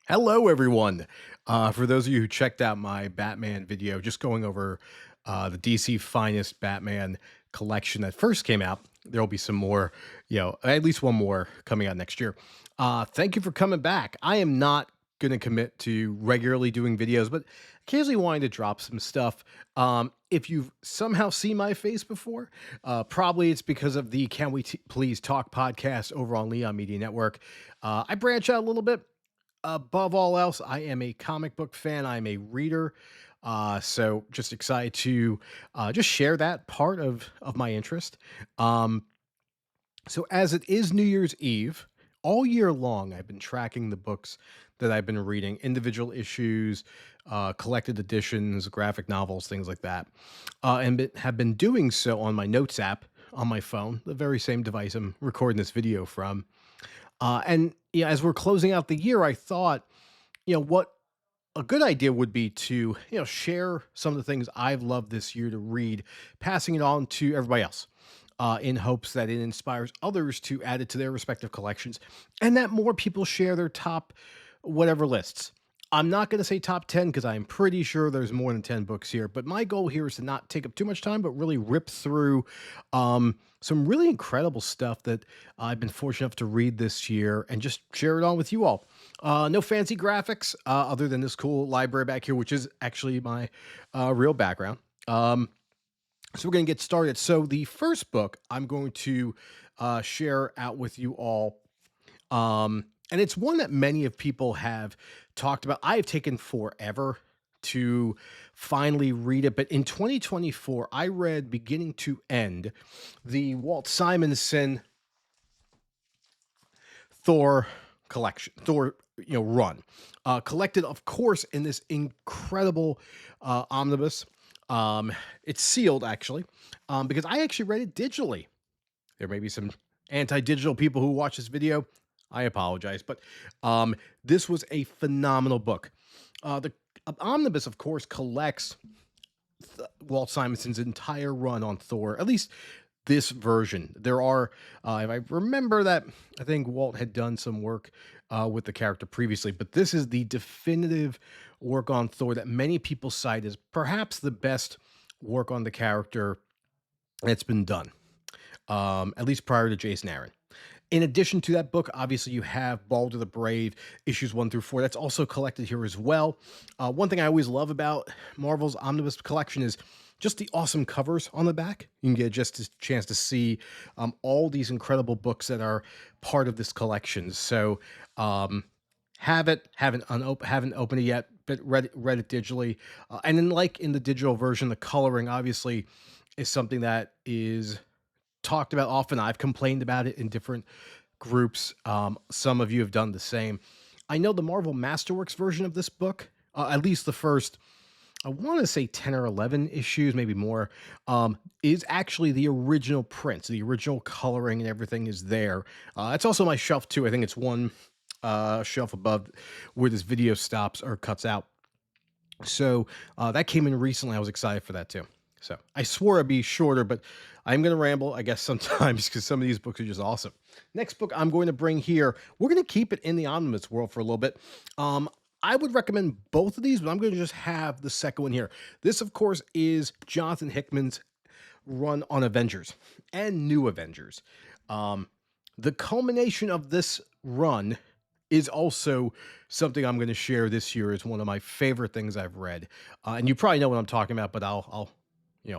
Hello, everyone. For those of you who checked out my Batman video, just going over the DC Finest Batman collection that first came out, there will be some more, at least one more coming out next year. Thank you for coming back. I am not going to commit to regularly doing videos, but occasionally wanting to drop some stuff. If you've somehow seen my face before, probably it's because of the Can We Please Talk podcast over on Leon Media Network. I branch out a little bit. Above all else, I am a comic book fan. I'm a reader. So just excited to just share that part of my interest. Um, so as it is New Year's Eve, all year long, I've been tracking the books that I've been reading, individual issues, collected editions, graphic novels, things like that, have been doing so on my notes app on my phone, the very same device I'm recording this video from. As we're closing out the year, I thought, what a good idea would be to, share some of the things I've loved this year to read, passing it on to everybody else, in hopes that it inspires others to add it to their respective collections, and that more people share their top whatever lists. I'm not going to say top 10 because I'm pretty sure there's more than 10 books here, but my goal here is to not take up too much time, but really rip through some really incredible stuff that I've been fortunate enough to read this year and just share it on with you all. No fancy graphics other than this cool library back here, which is actually my real background. So we're going to get started. So the first book I'm going to share out with you all, and it's one that many of people have talked about. I've taken forever to finally read it, but in 2024, I read beginning to end the Walt Simonson Thor collection, Thor, run, collected, of course, in this incredible omnibus. It's sealed actually, because I actually read it digitally. There may be some anti-digital people who watch this video. I apologize, but this was a phenomenal book. The omnibus, of course, collects Walt Simonson's entire run on Thor, at least this version. There are, if I remember that, I think Walt had done some work with the character previously, but this is the definitive work on Thor that many people cite as perhaps the best work on the character that's been done, at least prior to Jason Aaron. In addition to that book, obviously you have Balder the Brave, issues 1 through 4. That's also collected here as well. One thing I always love about Marvel's Omnibus collection is just the awesome covers on the back. You can get just a chance to see all these incredible books that are part of this collection. So haven't opened it yet, but read it digitally. And then, like in the digital version, the coloring obviously is something that is talked about often. I've complained about it in different groups. Some of you have done the same. I know the Marvel Masterworks version of this book, at least the first, I want to say 10 or 11 issues, maybe more, is actually the original print. So the original coloring and everything is there. It's also my shelf too. I think it's one shelf above where this video stops or cuts out. So that came in recently. I was excited for that too. So I swore I'd be shorter, but I'm going to ramble, I guess, sometimes because some of these books are just awesome. Next book I'm going to bring here, we're going to keep it in the Omnibus world for a little bit. I would recommend both of these, but I'm going to just have the second one here. This, of course, is Jonathan Hickman's run on Avengers and New Avengers. The culmination of this run is also something I'm going to share this year as one of my favorite things I've read. And you probably know what I'm talking about, but I'll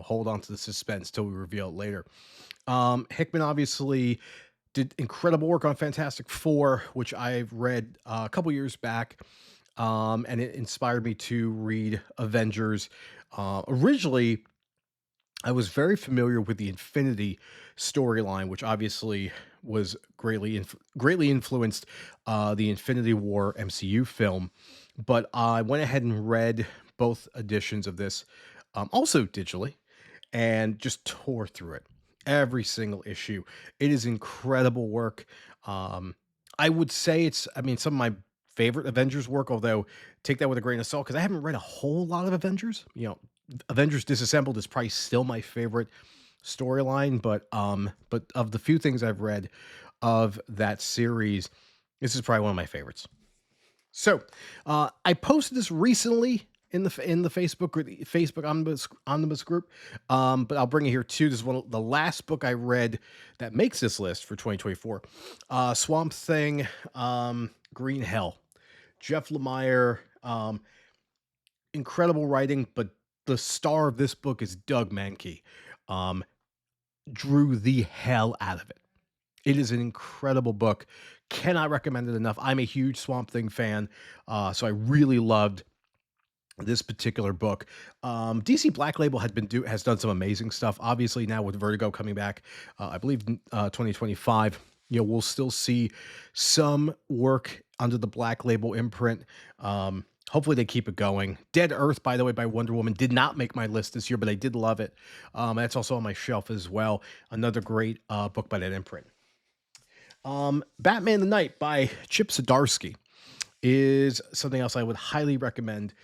hold on to the suspense till we reveal it later. Hickman obviously did incredible work on Fantastic Four, which I've read a couple years back. And it inspired me to read Avengers. Originally, I was very familiar with the Infinity storyline, which obviously was greatly influenced the Infinity War MCU film. But I went ahead and read both editions of this, also digitally, and just tore through it. Every single issue. It is incredible work. I would say some of my favorite Avengers work, although take that with a grain of salt because I haven't read a whole lot of Avengers. Avengers Disassembled is probably still my favorite storyline, but of the few things I've read of that series, this is probably one of my favorites. So, I posted this recently in the Facebook omnibus group, but I'll bring it here too. This is one of the last book I read that makes this list for 2024. Swamp Thing, Green Hell, Jeff Lemire. Incredible writing, but the star of this book is Doug Mankey. Um, Drew the hell out of it. It is an incredible book. Cannot recommend it enough. I'm a huge Swamp Thing fan, so I really loved this particular book. DC Black Label has done some amazing stuff. Obviously, now with Vertigo coming back, I believe 2025. We'll still see some work under the Black Label imprint. Hopefully, they keep it going. Dead Earth, by the way, by Wonder Woman, did not make my list this year, but I did love it. That's also on my shelf as well. Another great book by that imprint. Batman the Night by Chip Zdarsky is something else I would highly recommend.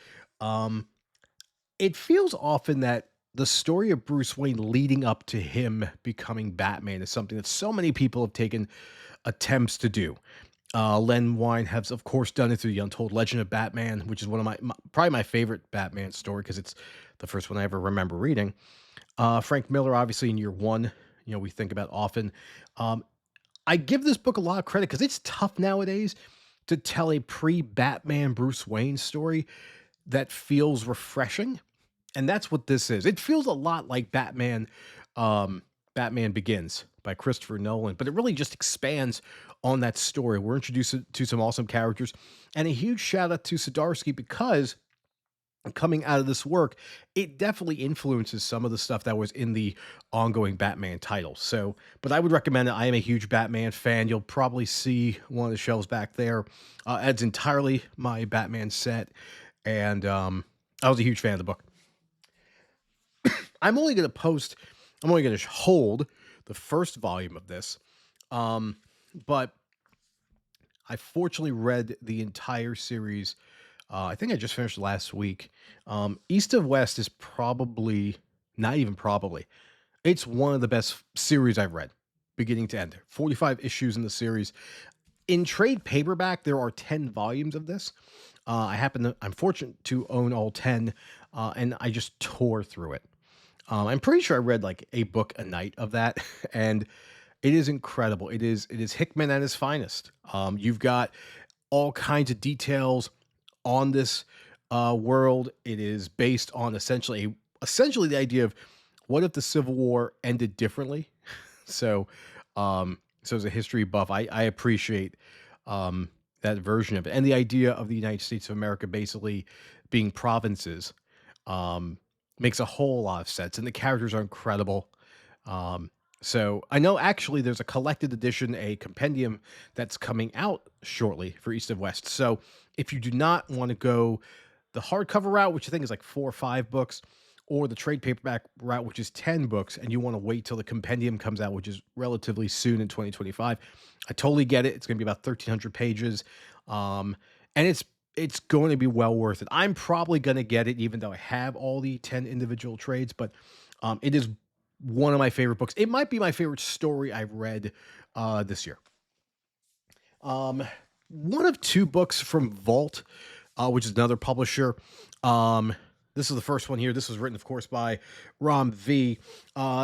Um, it feels often that the story of Bruce Wayne leading up to him becoming Batman is something that so many people have taken attempts to do. Len Wein has, of course, done it through the Untold Legend of Batman, which is one of probably my favorite Batman story because it's the first one I ever remember reading. Frank Miller, obviously, in Year One, we think about often. Um, I give this book a lot of credit because it's tough nowadays to tell a pre-Batman Bruce Wayne story that feels refreshing, and that's what this is. It feels a lot like Batman Begins by Christopher Nolan, but it really just expands on that story. We're introduced to some awesome characters, and a huge shout out to Zdarsky because coming out of this work, it definitely influences some of the stuff that was in the ongoing Batman titles. So, but I would recommend it. I am a huge Batman fan. You'll probably see one of the shelves back there. Adds entirely my Batman set, and I was a huge fan of the book. I'm only going to post. I'm only going to hold the first volume of this, but I fortunately read the entire series. I think I just finished last week. East of West is probably not even probably. It's one of the best series I've read, beginning to end. 45 issues in the series. In trade paperback, there are 10 volumes of this. I'm fortunate to own all 10, and I just tore through it. I'm pretty sure I read like a book a night of that, and it is incredible. It is Hickman at his finest. You've got all kinds of details on this world. It is based on essentially the idea of what if the Civil War ended differently. So, so as a history buff, I appreciate that version of it, and the idea of the United States of America basically being provinces makes a whole lot of sense, and the characters are incredible. So I know actually there's a collected edition, a compendium that's coming out shortly for East of West. So if you do not want to go the hardcover route, which I think is like 4 or 5 books, or the trade paperback route, which is 10 books, and you want to wait till the compendium comes out, which is relatively soon in 2025, I totally get it. It's going to be about 1,300 pages, and it's going to be well worth it. I'm probably going to get it, even though I have all the 10 individual trades, but it is one of my favorite books. It might be my favorite story I've read this year. One of 2 books from Vault, which is another publisher. This is the first one here. This was written, of course, by Ram V.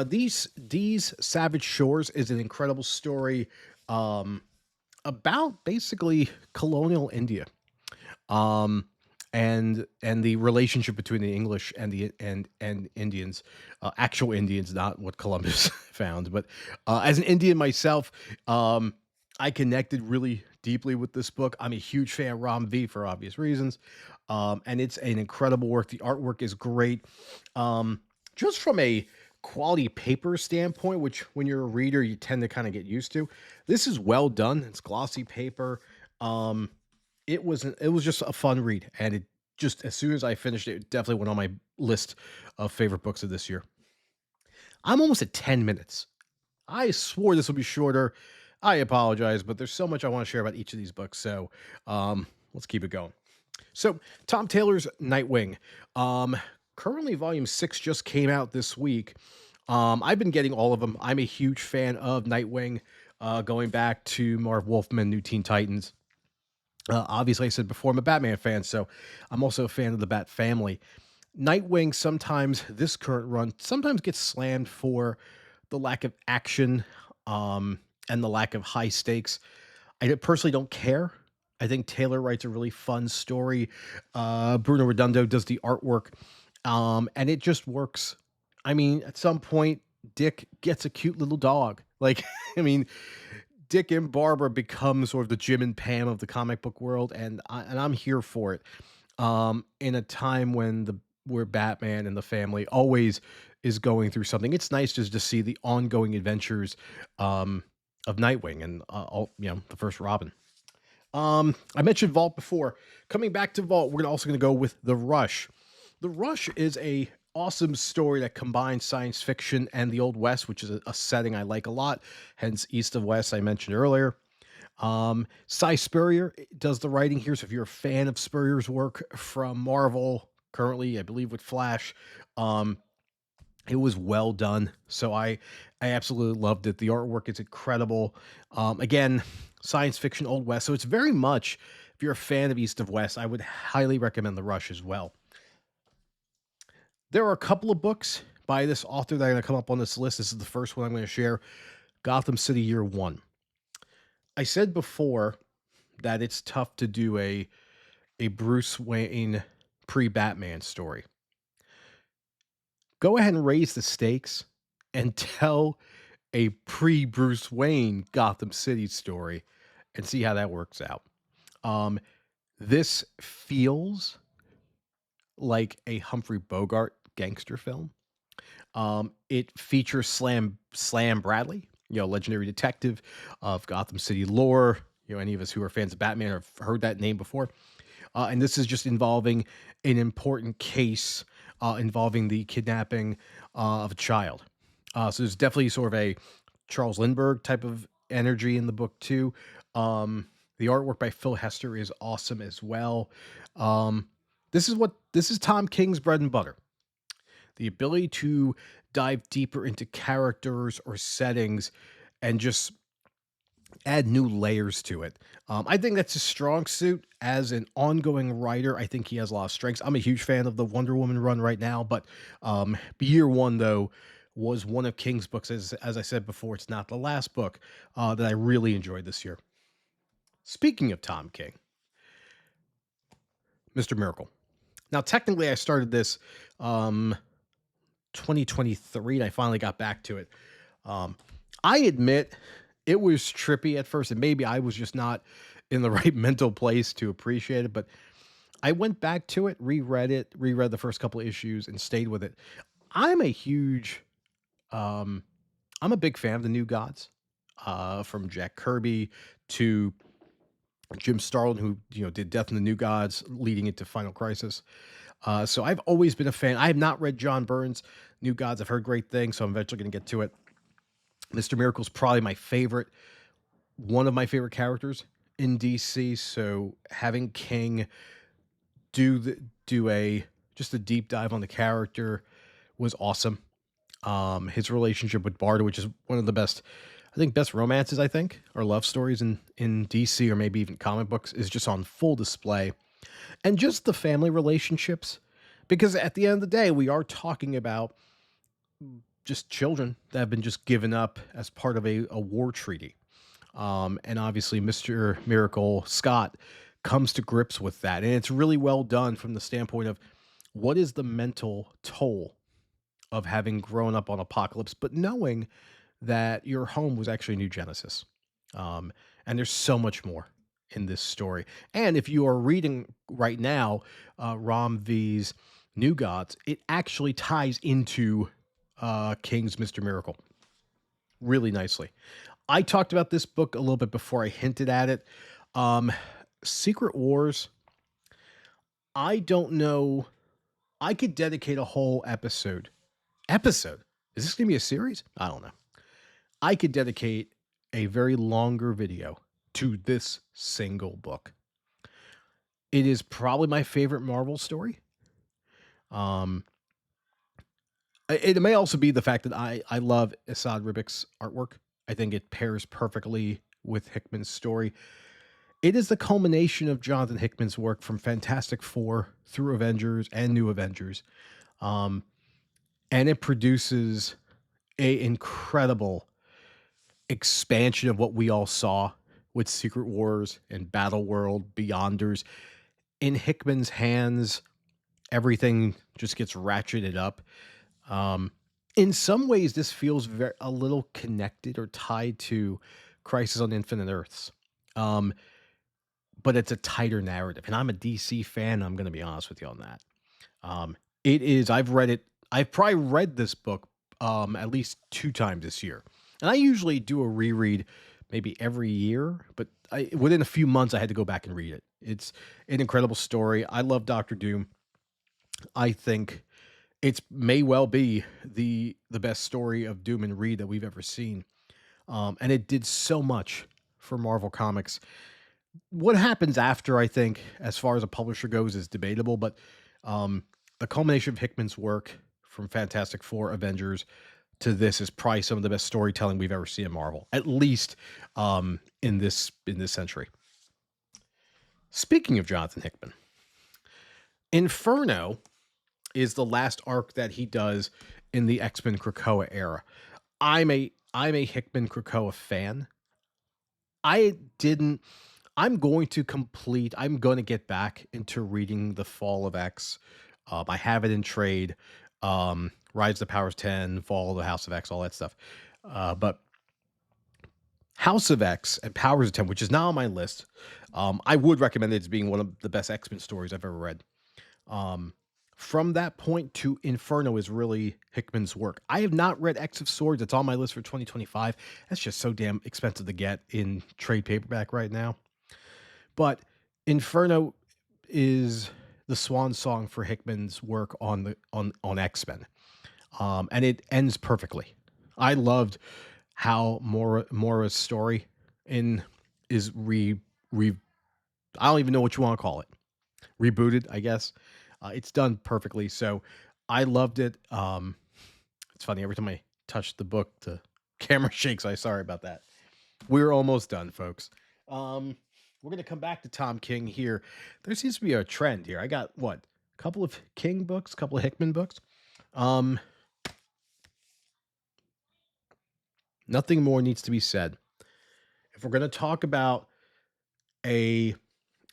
These Savage Shores is an incredible story about basically colonial India. And the relationship between the English and the and Indians, actual Indians, not what Columbus found. But as an Indian myself, I connected really deeply with this book. I'm a huge fan of Ram V for obvious reasons, and it's an incredible work. The artwork is great, just from a quality paper standpoint, which when you're a reader you tend to kind of get used to. This is well done. It's glossy paper. It was just a fun read, and it just as soon as I finished it, it definitely went on my list of favorite books of this year. I'm almost at 10 minutes. I swore this would be shorter. I apologize, but there's so much I want to share about each of these books, so let's keep it going. So, Tom Taylor's Nightwing. Currently, Volume 6 just came out this week. I've been getting all of them. I'm a huge fan of Nightwing, going back to Marv Wolfman, New Teen Titans. Obviously, I said before, I'm a Batman fan, so I'm also a fan of the Bat family. Nightwing, sometimes this current run sometimes gets slammed for the lack of action, and the lack of high stakes. Personally don't care. I think Taylor writes a really fun story. Bruno Redondo does the artwork, and it just works. I mean, at some point, Dick gets a cute little dog. Like, I mean, Dick and Barbara become sort of the Jim and Pam of the comic book world, and I'm here for it. In a time when the where Batman and the family always is going through something, it's nice just to see the ongoing adventures um, of Nightwing and the first Robin. I mentioned Vault before. Coming back to Vault, we're also going to go with The Rush. The Rush is a awesome story that combines science fiction and the Old West, which is a setting I like a lot. Hence, East of West I mentioned earlier. Spurrier does the writing here. So if you're a fan of Spurrier's work from Marvel, currently, I believe with Flash, um, it was well done. So I absolutely loved it. The artwork is incredible. Again, science fiction Old West. So it's very much, if you're a fan of East of West, I would highly recommend The Rush as well. There are a couple of books by this author that are going to come up on this list. This is the first one I'm going to share. Gotham City Year One. I said before that it's tough to do a Bruce Wayne pre-Batman story. Go ahead and raise the stakes and tell a pre-Bruce Wayne Gotham City story and see how that works out. Um, this feels like a Humphrey Bogart gangster film. It features Slam Bradley, legendary detective of Gotham City lore. Any of us who are fans of Batman have heard that name before. And this is just involving an important case involving the kidnapping of a child. So there's definitely sort of a Charles Lindbergh type of energy in the book too. The artwork by Phil Hester is awesome as well. This is Tom King's bread and butter. The ability to dive deeper into characters or settings and just add new layers to it. I think that's a strong suit as an ongoing writer. I think he has a lot of strengths. I'm a huge fan of the Wonder Woman run right now, but Year One though was one of King's books. As I said before, it's not the last book that I really enjoyed this year. Speaking of Tom King, Mr. Miracle. Now, technically, I started this 2023, and I finally got back to it. I admit it was trippy at first, and maybe I was just not in the right mental place to appreciate it, but I went back to it, reread the first couple of issues, and stayed with it. I'm a huge, um, I'm a big fan of the New Gods, from Jack Kirby to Jim Starlin, who did Death in the New Gods, leading into Final Crisis. So I've always been a fan. I have not read John Byrne's New Gods. I've heard great things, so I'm eventually going to get to it. Mr. Miracle's probably one of my favorite characters in DC. So having King do a just a deep dive on the character was awesome. His relationship with Barda, which is one of the best romances, or love stories in DC or maybe even comic books, is just on full display. And just the family relationships, because at the end of the day, we are talking about just children that have been just given up as part of a war treaty. And obviously, Mr. Miracle Scott comes to grips with that. And it's really well done from the standpoint of what is the mental toll of having grown up on Apocalypse, but knowing that your home was actually New Genesis. And there's so much more in this story. And if you are reading right now, Ram V's New Gods, it actually ties into King's Mr. Miracle really nicely. I talked about this book a little bit before I hinted at it. Secret Wars, I don't know. I could dedicate a whole episode. Episode? Is this going to be a series? I don't know. I could dedicate a very longer video to this single book. It is probably my favorite Marvel story. Um, it may also be the fact that I love Asad Ribic's artwork. I think it pairs perfectly with Hickman's story. It is the culmination of Jonathan Hickman's work from Fantastic Four through Avengers and New Avengers. Um, and it produces a incredible expansion of what we all saw with Secret Wars and Battle World, Beyonders. In Hickman's hands, everything just gets ratcheted up. Um, in some ways, this feels a little connected or tied to Crisis on Infinite Earths. Um, but it's a tighter narrative. And I'm a DC fan. I'm going to be honest with you on that. It is, I've read it. I've probably read this book at least 2 times this year. And I usually do a reread maybe every year, but within a few months, I had to go back and read it. It's an incredible story. I love Doctor Doom. I think it's may well be the best story of Doom and Reed that we've ever seen. And it did so much for Marvel Comics. What happens after, I think, as far as a publisher goes, is debatable, but the culmination of Hickman's work from Fantastic Four, Avengers to this is probably some of the best storytelling we've ever seen in Marvel, at least in this century. Speaking of Jonathan Hickman, Inferno is the last arc that he does in the X-Men Krakoa era. I'm a Hickman Krakoa fan. I'm going to get back into reading The Fall of X. I have it in trade. Rise of the Powers 10, Fall of the House of X, all that stuff. But House of X and Powers of 10, which is not on my list, I would recommend it as being one of the best X-Men stories I've ever read. From that point to Inferno is really Hickman's work. I have not read X of Swords. It's on my list for 2025. That's just so damn expensive to get in trade paperback right now. But Inferno is the swan song for Hickman's work on X-Men. And it ends perfectly. I loved how Moira's story is I don't even know what you want to call it. Rebooted, I guess. It's done perfectly. So I loved it. It's funny. Every time I touch the book, the camera shakes. Sorry about that. We're almost done, folks. We're going to come back to Tom King here. There seems to be a trend here. I got a couple of King books, a couple of Hickman books. Nothing more needs to be said. If we're going to talk about a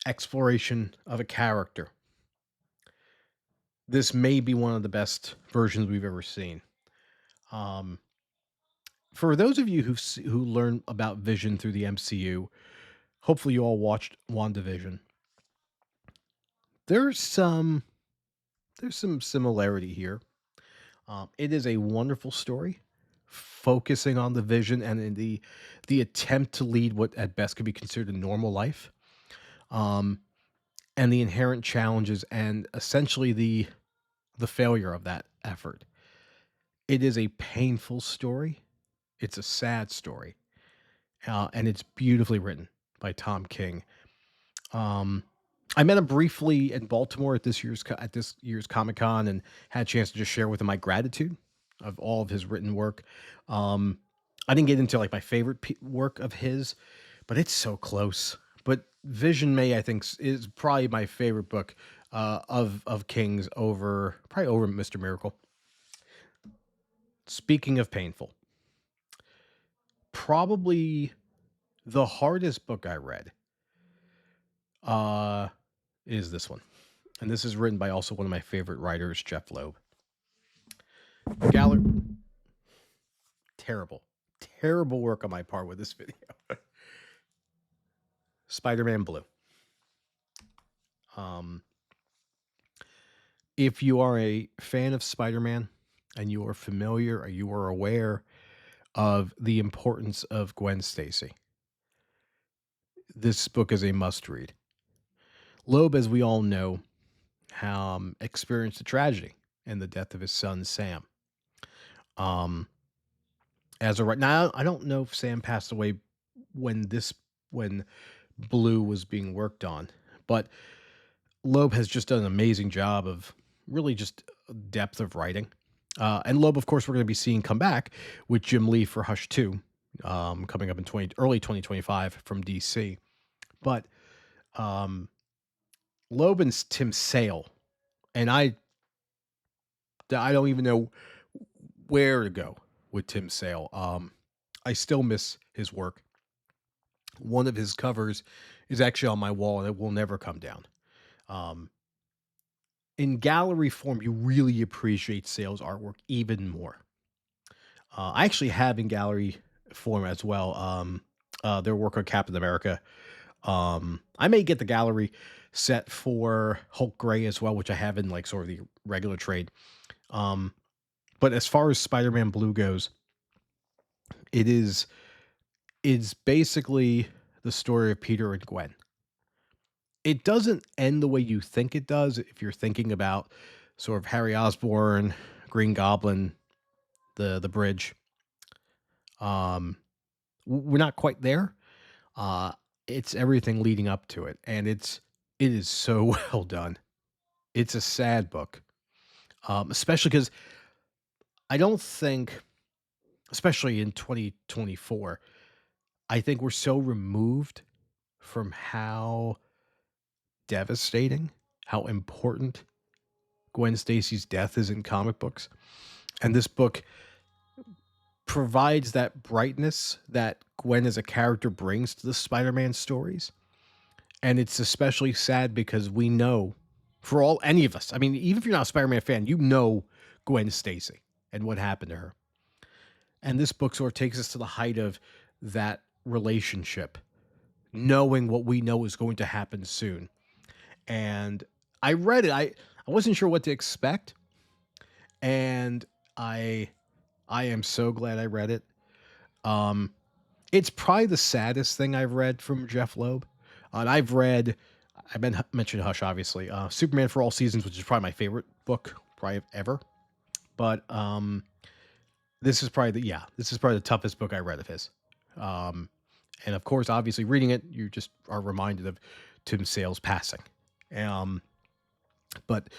exploration of a character, this may be one of the best versions we've ever seen. For those of you who learn about Vision through the MCU, hopefully you all watched WandaVision. There's some similarity here. It is a wonderful story, focusing on the Vision and in the attempt to lead what at best could be considered a normal life, and the inherent challenges and essentially the failure of that effort. It is a painful story. It's a sad story, and it's beautifully written by Tom King. I met him briefly in Baltimore at this year's Comic-Con and had a chance to just share with him my gratitude of all of his written work. I didn't get into my favorite work of his, but it's so close. But Vision May, I think, is probably my favorite book of King's over Mr. Miracle. Speaking of painful, probably the hardest book I read is this one. And this is written by also one of my favorite writers, Jeff Loeb. Terrible work on my part with this video. Spider-Man Blue. If you are a fan of Spider-Man and you are familiar or you are aware of the importance of Gwen Stacy, this book is a must-read. Loeb, as we all know, experienced a tragedy in the death of his son, Sam. As of right now, I don't know if Sam passed away when Blue was being worked on, but Loeb has just done an amazing job of really just depth of writing. And Loeb, of course, we're going to be seeing come back with Jim Lee for Hush 2, coming up in early 2025 from DC. But um, Loeb and Tim Sale, and I don't even know where to go with Tim Sale. I still miss his work. One of his covers is actually on my wall, and it will never come down. Um, in gallery form, you really appreciate Sale's artwork even more. I actually have in gallery form as well. Their work on Captain America. I may get the gallery set for Hulk Gray as well, which I have in like sort of the regular trade. Um, but as far as Spider-Man Blue goes, it is basically the story of Peter and Gwen. It doesn't end the way you think it does if you're thinking about sort of Harry Osborn, Green Goblin, the bridge. Um, we're not quite there. Uh, it's everything leading up to it, and it is so well done. It's a sad book, especially because I don't think, especially in 2024, I think we're so removed from how devastating, how important Gwen Stacy's death is in comic books, and this book provides that brightness that Gwen as a character brings to the Spider-Man stories. And it's especially sad because we know, for all any of us, I mean, even if you're not a Spider-Man fan, you know Gwen Stacy and what happened to her. And this book sort of takes us to the height of that relationship, knowing what we know is going to happen soon. And I read it. I wasn't sure what to expect, and I I am so glad I read it. Um, it's probably the saddest thing I've read from Jeff Loeb. And I've been mentioned Hush, obviously. Superman for All Seasons, which is probably my favorite book, probably ever. But this is probably the toughest book I read of his. Um, and of course, obviously, reading it, you just are reminded of Tim Sale's passing. Um, but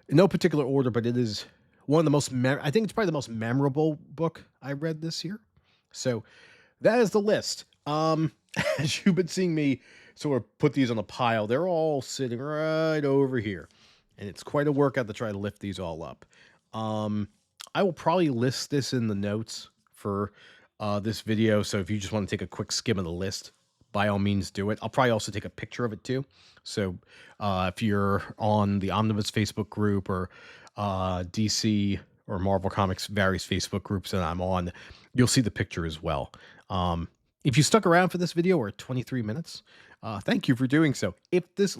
in no particular order, but it is one of the I think it's probably the most memorable book I read this year. So that is the list. As you've been seeing me sort of put these on a pile, they're all sitting right over here. And it's quite a workout to try to lift these all up. Um, I will probably list this in the notes for this video. So if you just want to take a quick skim of the list, by all means do it. I'll probably also take a picture of it too. So if you're on the Omnibus Facebook group or DC or Marvel Comics various Facebook groups that I'm on, you'll see the picture as well. If you stuck around for this video, we're at 23 minutes. Thank you for doing so. If this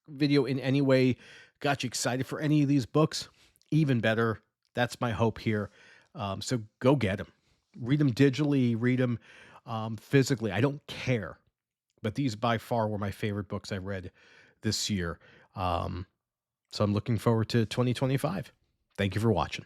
video in any way got you excited for any of these books, even better. That's my hope here. So go get them. Read them digitally, read them physically. I don't care. But these by far were my favorite books I read this year. So I'm looking forward to 2025. Thank you for watching.